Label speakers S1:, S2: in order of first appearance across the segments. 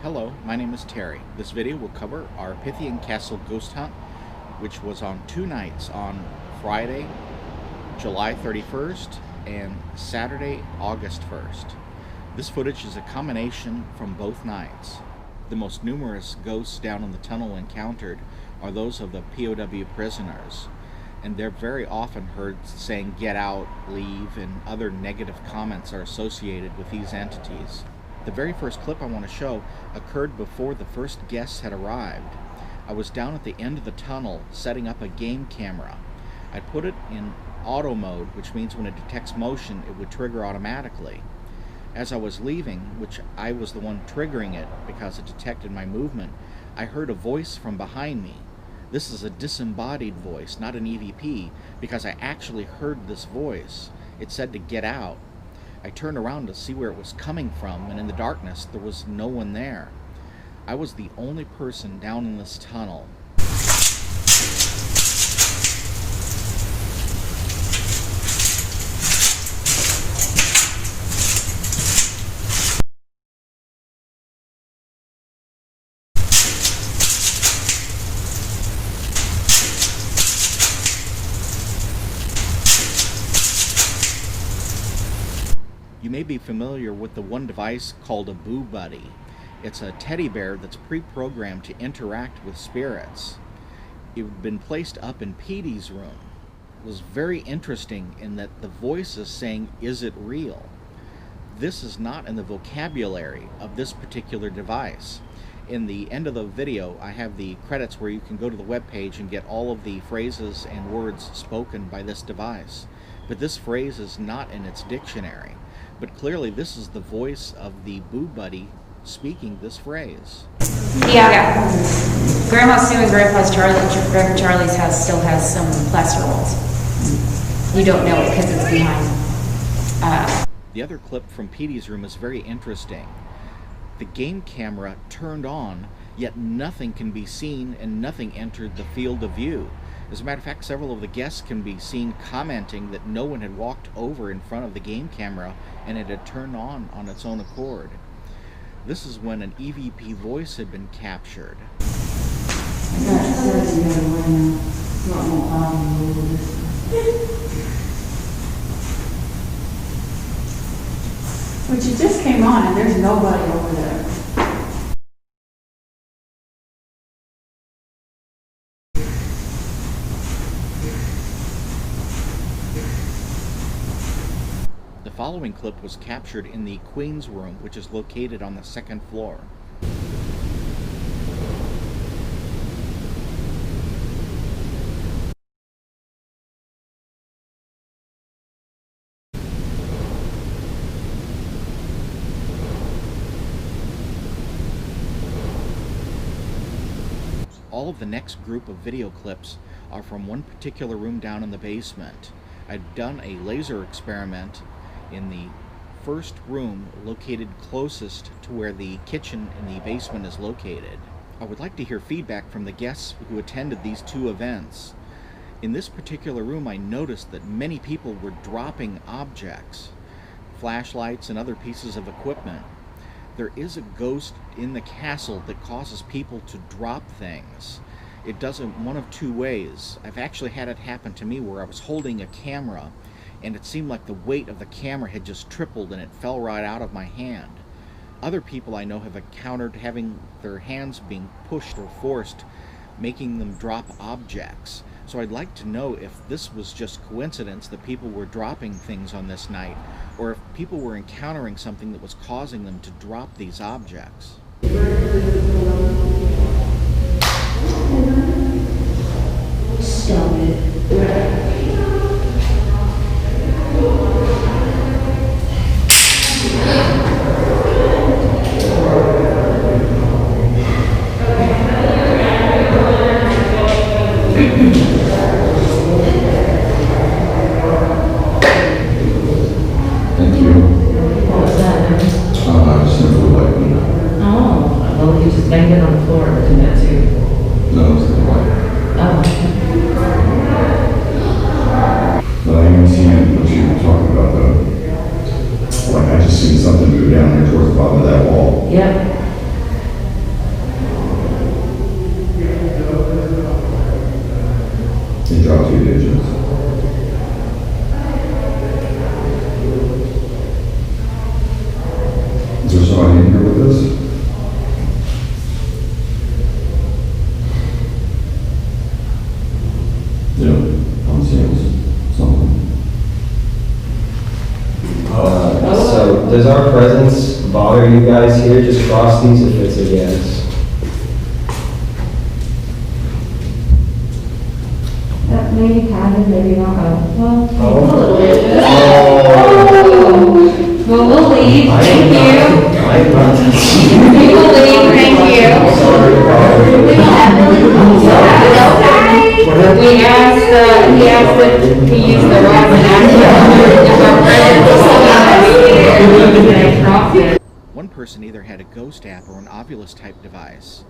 S1: Hello, my name is Terry. This video will cover our Pythian Castle ghost hunt, which was on two nights, on Friday, July 31st and Saturday, August 1st. This footage is a combination from both nights. The most numerous ghosts down in the tunnel encountered are those of the POW prisoners, and they're very often heard saying "get out," "leave," and other negative comments are associated with these entities. The very first clip I want to show occurred before the first guests had arrived. I was down at the end of the tunnel setting up a game camera. I put it in auto mode, which means when it detects motion it would trigger automatically. As I was leaving, which I was the one triggering it because it detected my movement, I heard a voice from behind me. This is a disembodied voice, not an EVP, because I actually heard this voice. It said to get out. I turned around to see where it was coming from, and in the darkness there was no one there. I was the only person down in this tunnel. You may be familiar with the one device called a Boo Buddy. It's a teddy bear that's pre-programmed to interact with spirits. It had been placed up in Petey's room. It was very interesting in that the voice is saying, "Is it real?" This is not in the vocabulary of this particular device. In the end of the video, I have the credits where you can go to the web page and get all of the phrases and words spoken by this device. But this phrase is not in its dictionary. But clearly this is the voice of the Boo Buddy speaking this phrase.
S2: Yeah. Grandma Sue and Grandpa Charlie's house still has some plaster walls. You don't know it because it's behind.
S1: The other clip from Petey's room is very interesting. The game camera turned on, yet nothing can be seen and nothing entered the field of view. As a matter of fact, several of the guests can be seen commenting that no one had walked over in front of the game camera and it had turned on its own accord. This is when an EVP voice had been captured.
S3: But you just came on and there's nobody over there.
S1: The following clip was captured in the Queen's room, which is located on the second floor. All of the next group of video clips are from one particular room down in the basement. I'd done a laser experiment in the first room located closest to where the kitchen in the basement is located. I would like to hear feedback from the guests who attended these two events. In this particular room, I noticed that many people were dropping objects, flashlights and other pieces of equipment. There is a ghost in the castle that causes people to drop things. It does it one of two ways. I've actually had it happen to me where I was holding a camera and it seemed like the weight of the camera had just tripled and it fell right out of my hand. Other people I know have encountered having their hands being pushed or forced, making them drop objects. So I'd like to know if this was just coincidence that people were dropping things on this night, or if people were encountering something that was causing them to drop these objects.
S3: Stop it.
S4: Banged it on the floor and that too.
S5: No, it's the white.
S4: Oh.
S5: But I haven't seen it, what you were talking about though. Like I just seen something move down there towards the bottom of that wall.
S4: Yep.
S5: drop 2 digits. Is there somebody in here with us? Yeah, I'm seeing something.
S6: So does our presence bother you guys here? Just cross these if it's a yes.
S7: Maybe kind of, maybe not. Well,
S6: Oh.
S7: a little bit.
S6: Oh.
S2: Well, we'll leave, thank you. We will leave, thank you. We asked, he asked that we use the rod and actually.
S1: One person either had a ghost app or an Ovilus type device.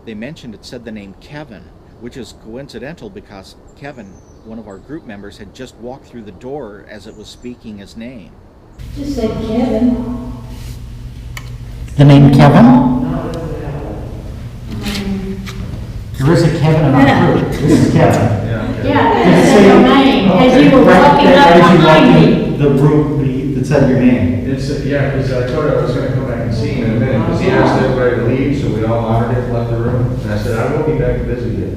S1: They mentioned it said the name Kevin, which is coincidental because Kevin, one of our group members, had just walked through the door as it was speaking his name.
S3: Just said Kevin.
S8: The name Kevin? There is a Kevin in our group. This is Kevin.
S3: Yeah, it said your name, as you were walking up behind me.
S8: The group that said your name.
S9: Yeah, because I told her I was going to come back and see him in a minute, because he asked everybody to leave, so we all honored it, left the room. And I said, I will be back to visit you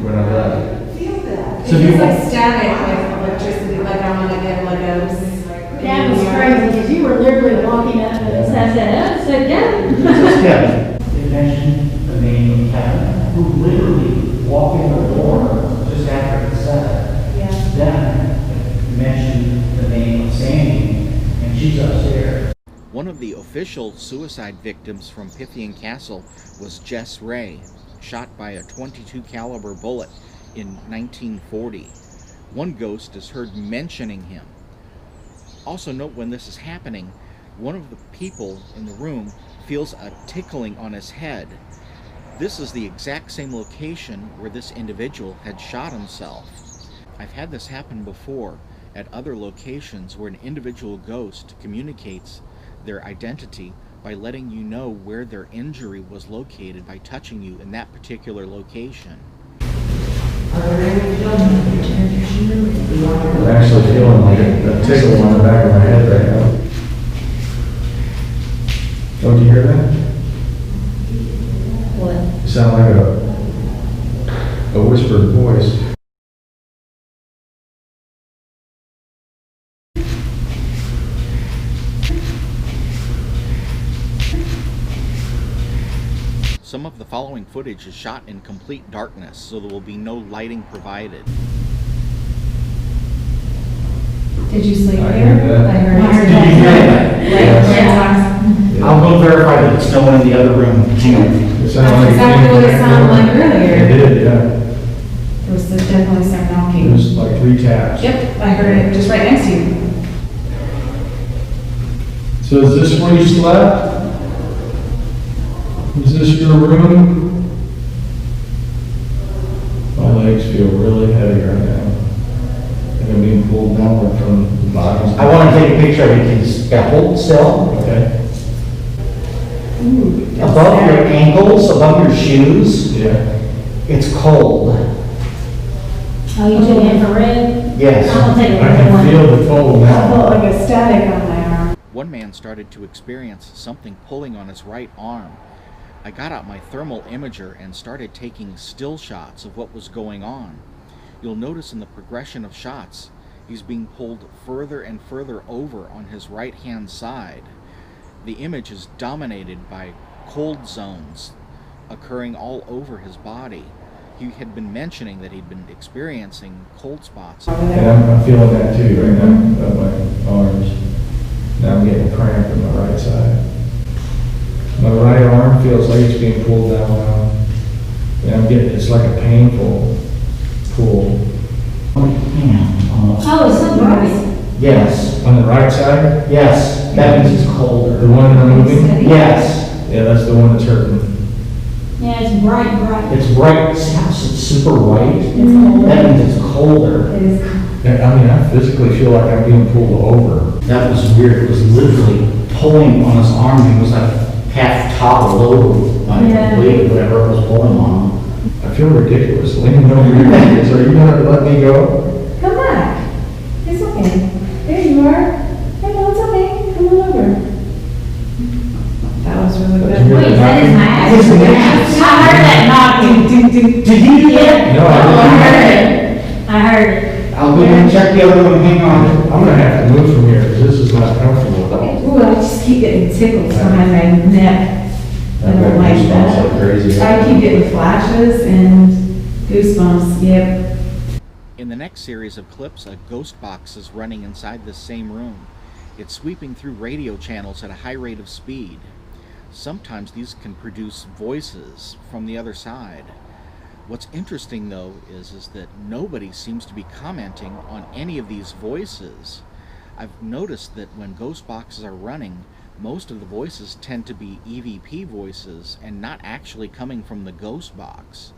S9: when I left.
S10: So it's like static with electricity, like I'm gonna get Legos.
S3: That was crazy, because you were literally walking up and it said Kevin.
S8: This is Kevin. They mentioned the name Kevin, who literally walked in the door just after it said it.
S10: Yeah.
S8: Then mentioned the name of Sandy, and she's upstairs.
S1: One of the official suicide victims from Pythian Castle was Jess Ray, shot by a .22 caliber bullet in 1940. One ghost is heard mentioning him. Also note, when this is happening, one of the people in the room feels a tickling on his head. This is the exact same location where this individual had shot himself. I've had this happen before at other locations where an individual ghost communicates their identity by letting you know where their injury was located by touching you in that particular location.
S9: I'm actually feeling like a tickle on the back of my head right now. Don't you hear that?
S7: What?
S9: You sound like a whispered voice.
S1: Some of the following footage is shot in complete darkness, so there will be no lighting provided.
S10: Did you sleep
S9: I
S10: here?
S9: heard that.
S10: I heard
S8: Did you hear that?
S10: Yes.
S8: I'll go verify that it's no one in the other room. Hang on.
S9: It sounded like
S10: Exactly what it sounded like
S9: It
S10: earlier.
S9: did, yeah.
S10: There was definitely some
S9: It
S10: knocking.
S9: was like 3 taps.
S10: Yep, I heard it just right next to you.
S9: So is this where you slept? Is this your room? My legs feel really heavy right now. Like I'm being pulled downward from the bottom.
S8: I want to take a picture of it. Just hold still.
S9: Okay.
S8: Above your ankles, above your shoes,
S9: Yeah.
S8: it's cold.
S3: Oh, you did infrared?
S8: Yes.
S3: I'll take
S9: I can feel the cold
S10: I
S9: now.
S10: felt like a static on my arm.
S1: One man started to experience something pulling on his right arm. I got out my thermal imager and started taking still shots of what was going on. You'll notice in the progression of shots, he's being pulled further and further over on his right-hand side. The image is dominated by cold zones occurring all over his body. He had been mentioning that he'd been experiencing cold spots.
S9: And I'm feeling that too right now, of my arms. Now I'm getting a cramp in my right side. My right arm feels like it's being pulled down now. And I'm getting, it's like a painful pull.
S3: Oh, it's so bright.
S8: Yes.
S9: On the right side,
S8: Yes. That means it's
S9: the
S8: colder.
S9: one I'm moving,
S8: Yes.
S9: yeah, that's the one that's hurting.
S3: Yeah, it's bright.
S8: It's bright. It's super white.
S3: It's cold.
S8: That means it's colder.
S10: It is.
S9: I mean, I physically feel like I'm being pulled over.
S8: That was weird. It was literally pulling on his arm. He was like half toppled over by
S10: Yeah.
S8: the weight, whatever it was pulling on him.
S9: I feel feel ridiculous leaning over you. Are you gonna let me go?
S7: Come back. It's okay. There you are. Hey, no, it's okay. Come on over.
S10: That was really
S9: Did
S10: good.
S9: you hear
S2: Wait,
S9: that
S2: that is
S9: knocking?
S2: my ass. I heard that knocking.
S8: Did you hear that?
S9: No,
S2: I
S9: I
S2: heard
S9: didn't.
S2: it. I heard it.
S8: I'll go and check the other one, hang on.
S9: I'm gonna have to move from here because this is not comfortable at all.
S10: Ooh, I just keep getting tickles behind my neck. I
S9: I've got
S10: don't like
S9: goosebumps like
S10: that.
S9: crazy.
S10: I keep getting flashes and goosebumps, yep.
S1: In the next series of clips, a ghost box is running inside this same room. It's sweeping through radio channels at a high rate of speed. Sometimes these can produce voices from the other side. What's interesting though is that nobody seems to be commenting on any of these voices. I've noticed that when ghost boxes are running, most of the voices tend to be EVP voices and not actually coming from the ghost box.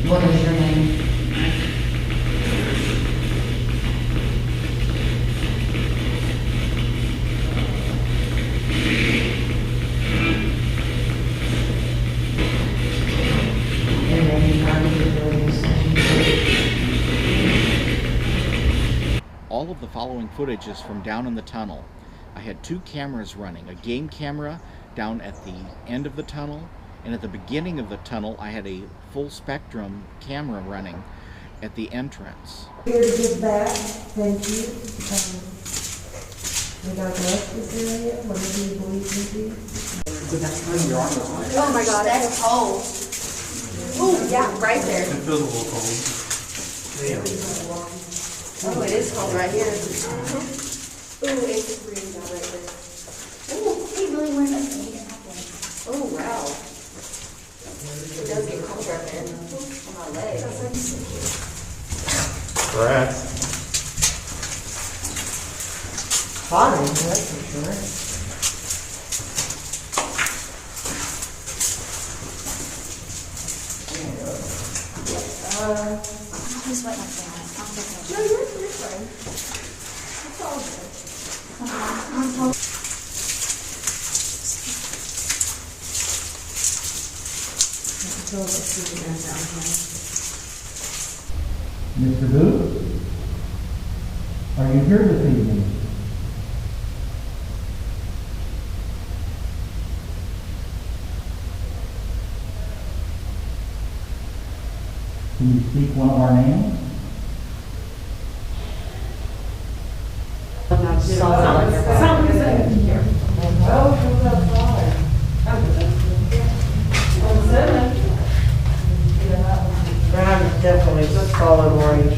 S2: What is your name? And then you probably do the radio station.
S1: All of the following footage is from down in the tunnel. I had two cameras running, a game camera down at the end of the tunnel, and at the beginning of the tunnel I had a full spectrum camera running at the entrance.
S7: Here to give back, thank you. May God bless this area, whatever you believe in be.
S10: Oh my God, that's cold. Ooh, yeah, right there.
S8: It feels a little cold.
S10: Oh, it is cold right here. Ooh, 8 degrees out right there. Ooh, he really went up and he didn't have one. Oh, wow. It does get cold right there on my legs.
S8: Rats.
S7: Fine, that's for sure.
S2: Who's what I'm saying?
S10: No, you're fine. It's all good.
S8: Mr. Booth? Are you here this evening? Can you speak one of our names?
S10: Something's in here.
S7: I'm definitely just solid orange.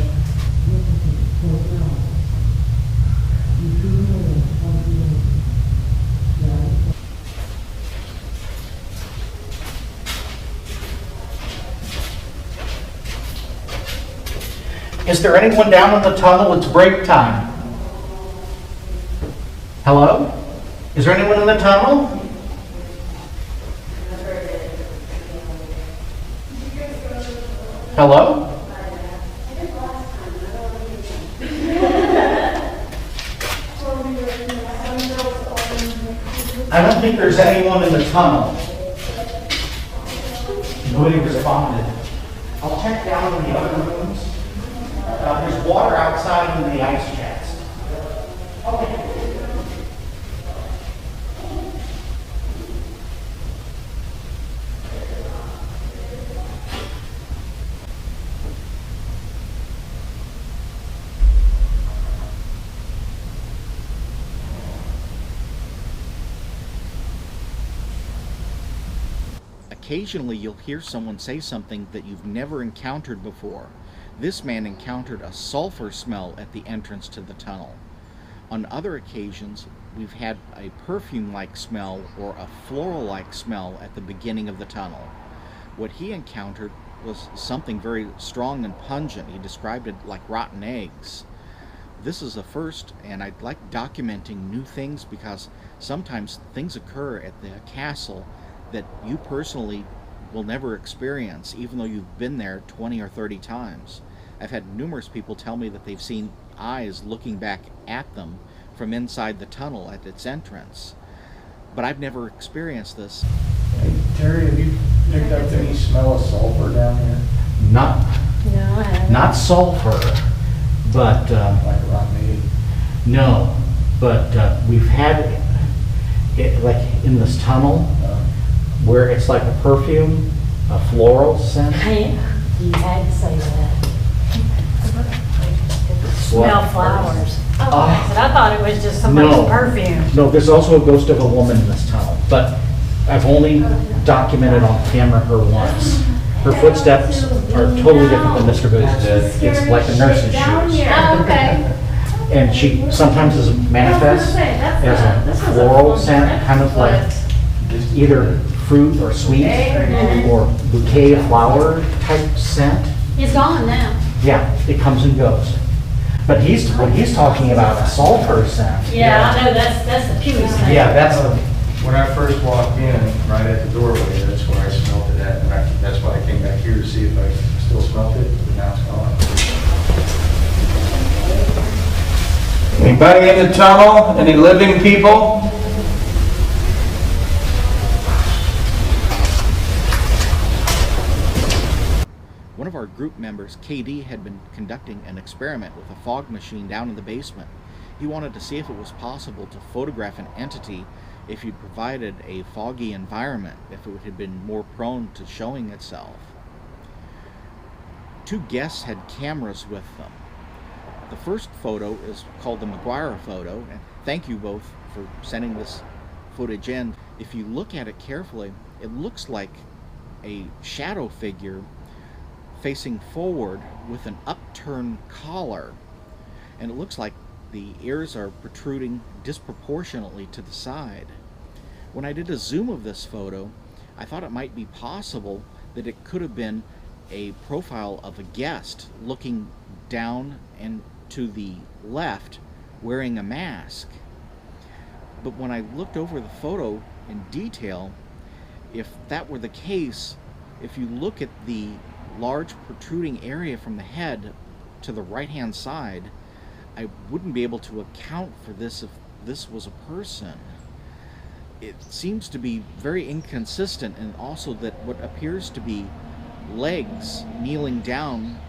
S8: Is there anyone down in the tunnel? It's break time. Hello? Is there anyone in the tunnel? Hello? I don't think there's anyone in the tunnel. Nobody responded. I'll check down in the other rooms. There's water outside in the ice chest. Okay.
S1: Occasionally you'll hear someone say something that you've never encountered before. This man encountered a sulfur smell at the entrance to the tunnel. On other occasions, we've had a perfume-like smell or a floral-like smell at the beginning of the tunnel. What he encountered was something very strong and pungent. He described it like rotten eggs. This is a first, and I'd like documenting new things because sometimes things occur at the castle that you personally will never experience, even though you've been there 20 or 30 times. I've had numerous people tell me that they've seen eyes looking back at them from inside the tunnel at its entrance. But I've never experienced this.
S8: Hey, Terry, have you picked up any smell of sulfur down here?
S11: Not,
S7: No, I haven't.
S11: not sulfur, but,
S8: Like rotten egg?
S11: no, but we've had it, like in this tunnel, where it's like a perfume, a floral scent.
S7: You had to say that. Smell
S11: What?
S7: flowers.
S11: Oh.
S7: Oh, but I thought it was just somebody's
S11: No.
S7: perfume.
S11: No, there's also a ghost of a woman in this tunnel, but I've only documented on camera her once. Her footsteps are totally different than Mr. Booth's. It's like a nurse's shoes.
S7: Oh, okay.
S11: And she sometimes is manifest as a floral scent, kind of like either fruit or sweet or bouquet of flower type scent.
S7: It's gone now.
S11: Yeah, it comes and goes. But what he's talking about, a sulfur scent.
S7: Yeah, I know, that's the Pewee thing.
S11: Yeah, that's the,
S9: When I first walked in, right at the doorway, that's where I smelled it at, and that's why I came back here to see if I still smelled it, but now it's gone.
S8: Anybody in the tunnel? Any living people?
S1: One of our group members, KD, had been conducting an experiment with a fog machine down in the basement. He wanted to see if it was possible to photograph an entity if you provided a foggy environment, if it had been more prone to showing itself. Two guests had cameras with them. The first photo is called the McGuire photo, and thank you both for sending this footage in. If you look at it carefully, it looks like a shadow figure facing forward with an upturned collar, and it looks like the ears are protruding disproportionately to the side. When I did a zoom of this photo, I thought it might be possible that it could have been a profile of a guest looking down and to the left wearing a mask. But when I looked over the photo in detail, if that were the case, if you look at the large protruding area from the head to the right hand side, I wouldn't be able to account for this if this was a person. It seems to be very inconsistent, and also that what appears to be legs kneeling down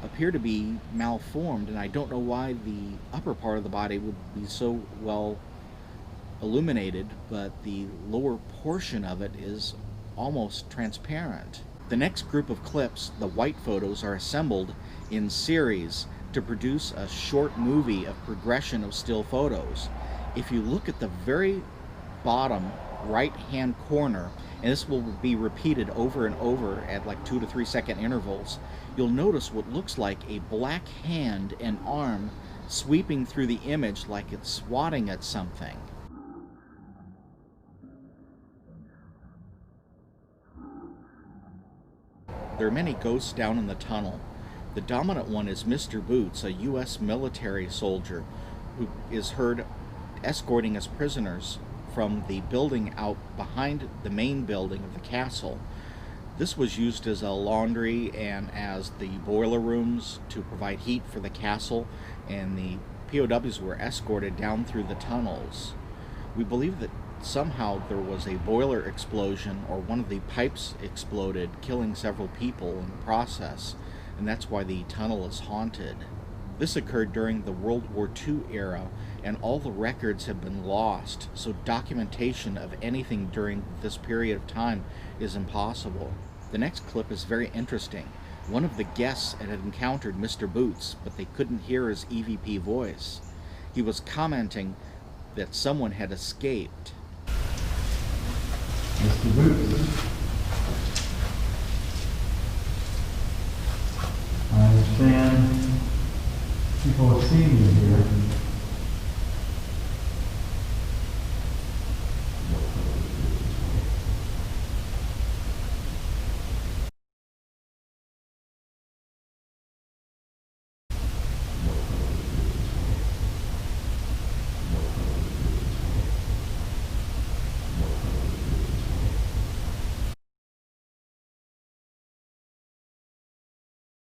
S1: appear to be malformed, and I don't know why the upper part of the body would be so well illuminated, but the lower portion of it is almost transparent. The next group of clips, the white photos, are assembled in series to produce a short movie of progression of still photos. If you look at the very bottom right hand corner, and this will be repeated over and over at like 2 to 3 second intervals, you'll notice what looks like a black hand and arm sweeping through the image like it's swatting at something. There are many ghosts down in the tunnel. The dominant one is Mr. Boots, a U.S. military soldier who is heard escorting his prisoners from the building out behind the main building of the castle. This was used as a laundry and as the boiler rooms to provide heat for the castle, and the POWs were escorted down through the tunnels. We believe that somehow there was a boiler explosion, or one of the pipes exploded, killing several people in the process, and that's why the tunnel is haunted. This occurred during the World War II era, and all the records have been lost, so documentation of anything during this period of time is impossible. The next clip is very interesting. One of the guests had encountered Mr. Boots, but they couldn't hear his EVP voice. He was commenting that someone had escaped.
S9: Mr. Boots. I understand people have seen you here.